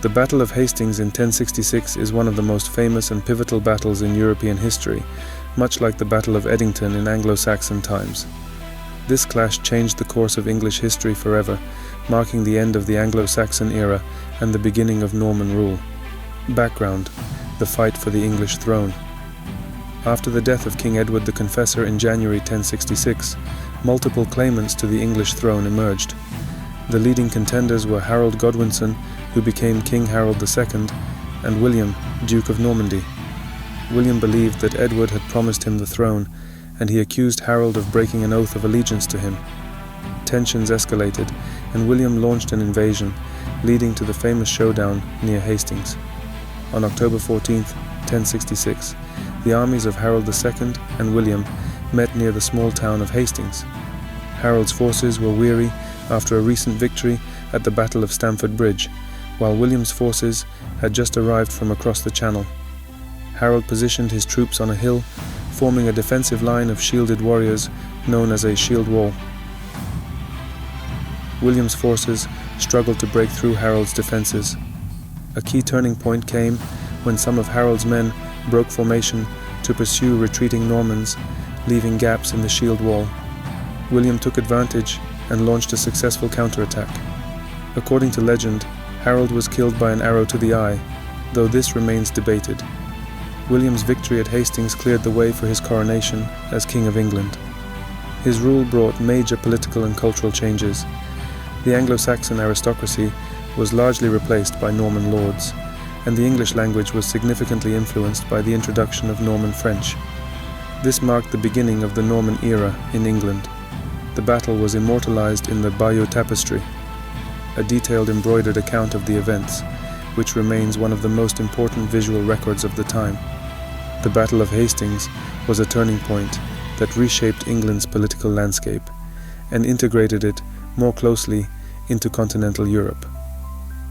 The Battle of Hastings in 1066 is one of the most famous and pivotal battles in European history, much like the Battle of Edington in Anglo-Saxon times. This clash changed the course of English history forever, marking the end of the Anglo-Saxon era and the beginning of Norman rule. Background: the fight for the English throne. After the death of King Edward the Confessor in January 1066, multiple claimants to the English throne emerged. The leading contenders were Harold Godwinson, who became King Harold II, and William, Duke of Normandy. William believed that Edward had promised him the throne, and he accused Harold of breaking an oath of allegiance to him. Tensions escalated, and William launched an invasion, leading to the famous showdown near Hastings. On October 14, 1066, the armies of Harold II and William met near the small town of Hastings. Harold's forces were weary after a recent victory at the Battle of Stamford Bridge, while William's forces had just arrived from across the Channel. Harold positioned his troops on a hill, forming a defensive line of shielded warriors known as a shield wall. William's forces struggled to break through Harold's defenses. A key turning point came when some of Harold's men broke formation to pursue retreating Normans, leaving gaps in the shield wall. William took advantage and launched a successful counterattack. According to legend, Harold was killed by an arrow to the eye, though this remains debated. William's victory at Hastings cleared the way for his coronation as King of England. His rule brought major political and cultural changes. The Anglo-Saxon aristocracy was largely replaced by Norman lords, and the English language was significantly influenced by the introduction of Norman French. This marked the beginning of the Norman era in England. The battle was immortalized in the Bayeux Tapestry, a detailed embroidered account of the events, which remains one of the most important visual records of the time. The Battle of Hastings was a turning point that reshaped England's political landscape and integrated it more closely into continental Europe.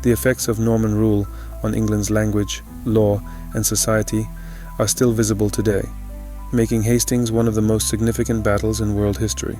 The effects of Norman rule on England's language, law, and society are still visible today, making Hastings one of the most significant battles in world history.